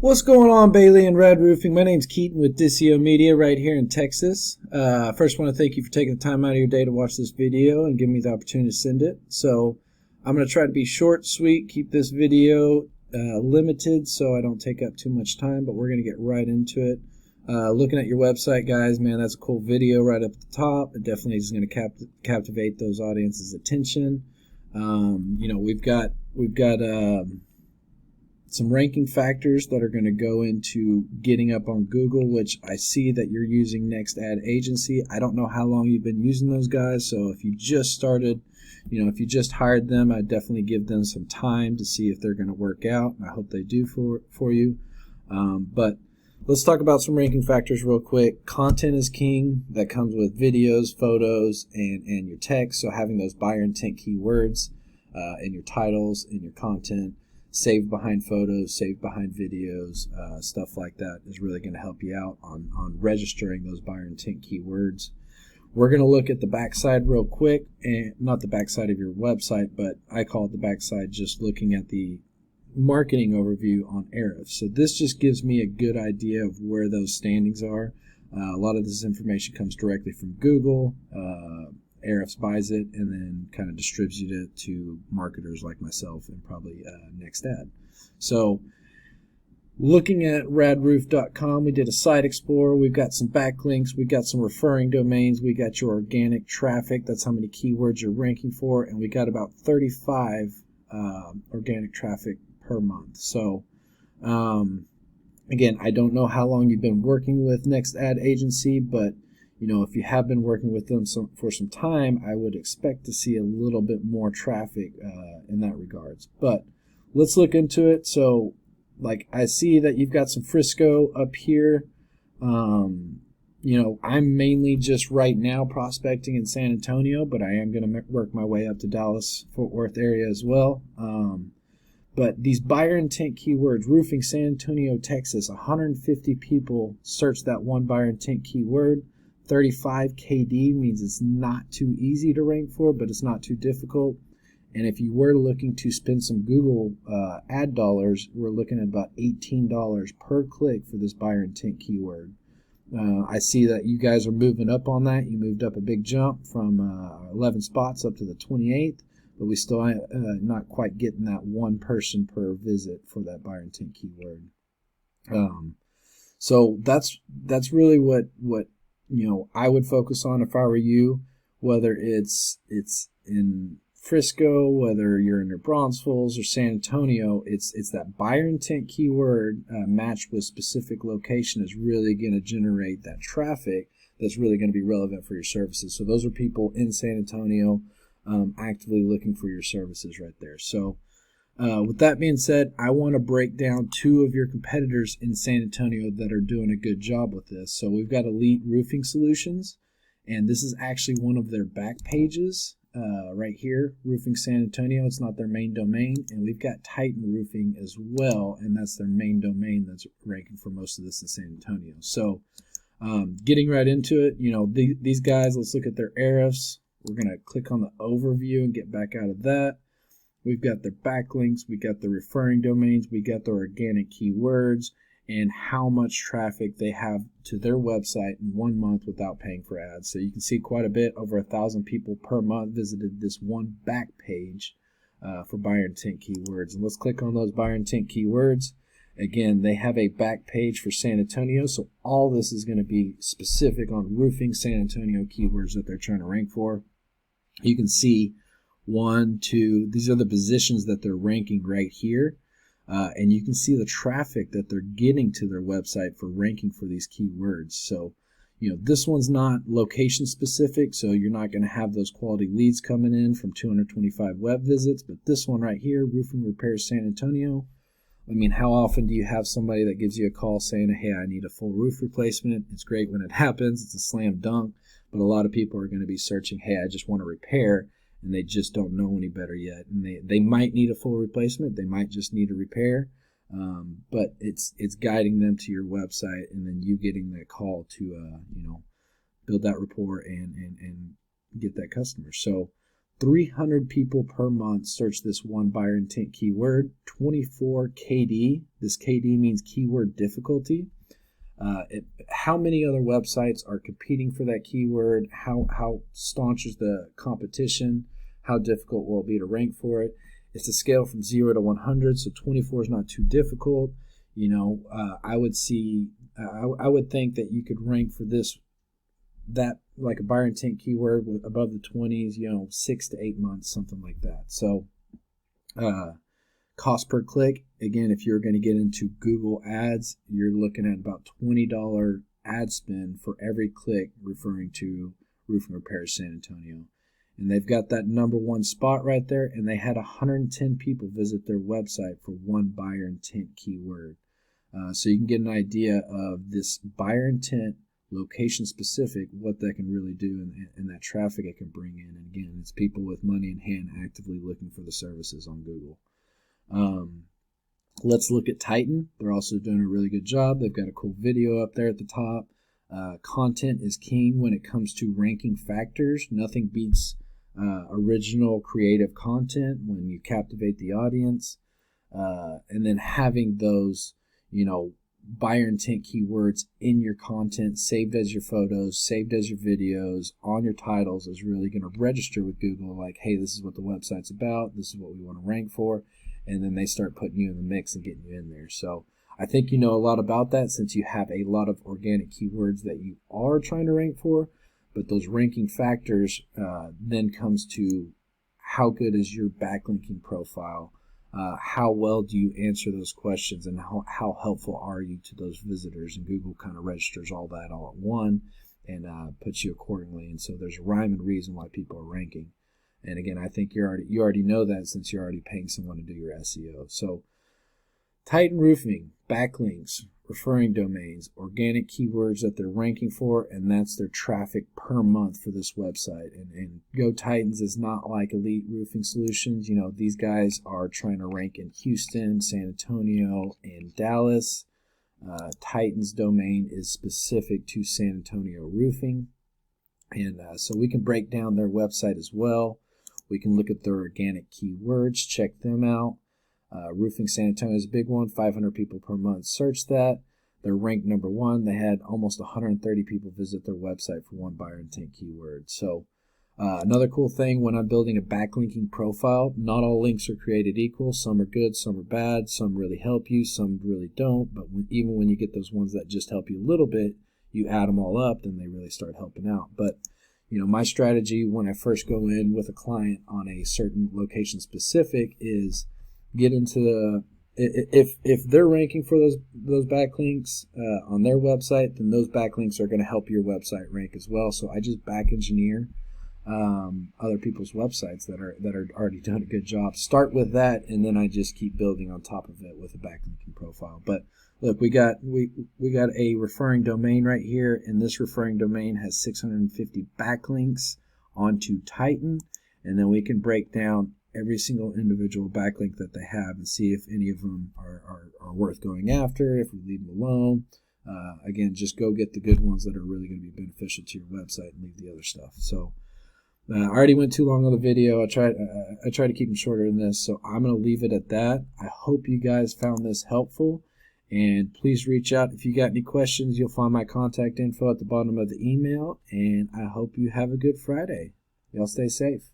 What's going on, Bailey and Rad Roofing? My name's Keaton with Dicio Media right here in Texas. First, want to thank you for taking the time out of your day to watch this video and give me the opportunity to send it. So I'm going to try to be short, sweet, keep this video limited so I don't take up too much time, but we're going to get right into it. Looking at your website, guys, man, that's a cool video right up at the top. It definitely is going to captivate those audiences' attention. We've got some ranking factors that are going to go into getting up on Google, which I see that you're using Next Ad Agency. I don't know how long you've been using those guys, so if you just started, if you just hired them, I'd definitely give them some time to see if they're going to work out. I hope they do for you. But let's talk about some ranking factors real quick. Content is king. That comes with videos, photos, and your text. So having those buyer intent keywords in your titles, in your content, saved behind photos, saved behind videos, stuff like that is really going to help you out on registering those buyer intent keywords. We're going to look at the backside real quick, and not the backside of your website, but I call it the backside, just looking at the marketing overview on Ahrefs. So this just gives me a good idea of where those standings are. A lot of this information comes directly from Google. Ahrefs buys it and then kind of distributes it to marketers like myself and probably Next Ad. So looking at radroof.com, we did a site explorer. We've got some backlinks. We've got some referring domains. We got your organic traffic. That's how many keywords you're ranking for. And we got about 35 organic traffic per month. So again, I don't know how long you've been working with Next Ad Agency, but if you have been working with them for some time, I would expect to see a little bit more traffic in that regards. But let's look into it. So, I see that you've got some Frisco up here. I'm mainly just right now prospecting in San Antonio, but I am going to work my way up to Dallas, Fort Worth area as well. But these buyer intent keywords, roofing San Antonio, Texas, 150 people search that one buyer intent keyword. 35 KD means it's not too easy to rank for, but it's not too difficult. And if you were looking to spend some Google ad dollars, we're looking at about $18 per click for this buyer intent keyword. I see that you guys are moving up on that. You moved up a big jump from 11 spots up to the 28th, but we still not quite getting that one person per visit for that buyer intent keyword. So that's really what I would focus on if I were you, whether it's in Frisco, whether you're in New Braunfels or San Antonio. It's that buyer intent keyword matched with specific location is really going to generate that traffic that's really going to be relevant for your services. So those are people in San Antonio actively looking for your services right there. So with that being said, I want to break down two of your competitors in San Antonio that are doing a good job with this. So we've got Elite Roofing Solutions, and this is actually one of their back pages right here, Roofing San Antonio. It's not their main domain. And we've got Titan Roofing as well, and that's their main domain that's ranking for most of this in San Antonio. So getting right into it, these guys, let's look at their Ahrefs. We're going to click on the overview and get back out of that. We've got their backlinks, we got the referring domains, we got the organic keywords, and how much traffic they have to their website in 1 month without paying for ads. So you can see quite a bit, over 1,000 people per month visited this one back page for buyer intent keywords. And let's click on those buyer intent keywords. Again, they have a back page for San Antonio, so all this is going to be specific on roofing San Antonio keywords that they're trying to rank for. You can see 1, 2, these are the positions that they're ranking right here. And you can see the traffic that they're getting to their website for ranking for these keywords. So, this one's not location specific, so you're not going to have those quality leads coming in from 225 web visits. But this one right here, Roofing Repairs San Antonio, I mean, how often do you have somebody that gives you a call saying, hey, I need a full roof replacement? It's great when it happens. It's a slam dunk. But a lot of people are going to be searching, hey, I just want to repair. And they just don't know any better yet. And they might need a full replacement. They might just need a repair. But it's guiding them to your website and then you getting that call to, build that rapport and get that customer. So 300 people per month search this one buyer intent keyword. 24 KD. This KD means keyword difficulty. How many other websites are competing for that keyword? How staunch is the competition? How difficult will it be to rank for it? It's a scale from 0 to 100, so 24 is not too difficult. I would think that you could rank for that like a buyer intent keyword with above the 20s, 6 to 8 months, something like that. So cost per click, again, if you're going to get into Google ads, you're looking at about $20 ad spend for every click referring to Roofing Repair San Antonio. And they've got that #1 spot right there, and they had 110 people visit their website for one buyer intent keyword. So you can get an idea of this buyer intent, location specific, what that can really do, and that traffic it can bring in. And again, it's people with money in hand actively looking for the services on Google. Let's look at Titan. They're also doing a really good job. They've got a cool video up there at the top. Content is king when it comes to ranking factors. Nothing beats original creative content when you captivate the audience. And then having those, buyer intent keywords in your content, saved as your photos, saved as your videos, on your titles is really going to register with Google like, hey, this is what the website's about, this is what we want to rank for, and then they start putting you in the mix and getting you in there. So I think you know a lot about that since you have a lot of organic keywords that you are trying to rank for, but those ranking factors then comes to how good is your backlinking profile. How well do you answer those questions, and how helpful are you to those visitors? And Google kind of registers all that all at one and puts you accordingly. And so there's a rhyme and reason why people are ranking. And again, I think you already know that since you're already paying someone to do your SEO. So Titan Roofing, backlinks, referring domains, organic keywords that they're ranking for, and that's their traffic per month for this website. And Go Titans is not like Elite Roofing Solutions. These guys are trying to rank in Houston, San Antonio, and Dallas. Titans domain is specific to San Antonio roofing. And so we can break down their website as well. We can look at their organic keywords, check them out. Roofing San Antonio is a big one. 500 people per month search that. They're ranked #1. They had almost 130 people visit their website for one buyer intent keyword. So another cool thing when I'm building a backlinking profile, not all links are created equal. Some are good, some are bad, some really help you, some really don't. But even when you get those ones that just help you a little bit, you add them all up, then they really start helping out. But my strategy when I first go in with a client on a certain location specific is get into if they're ranking for those backlinks on their website, then those backlinks are going to help your website rank as well. So I just back engineer other people's websites that are already doing a good job. Start with that, and then I just keep building on top of it with a backlinking profile. But look, we got a referring domain right here, and this referring domain has 650 backlinks onto Titan, and then we can break down every single individual backlink that they have and see if any of them are worth going after, if we leave them alone. Again, just go get the good ones that are really going to be beneficial to your website and leave the other stuff. So I already went too long on the video. I try to keep them shorter than this, so I'm going to leave it at that. I hope you guys found this helpful, and please reach out if you got any questions. You'll find my contact info at the bottom of the email, and I hope you have a good Friday. Y'all stay safe.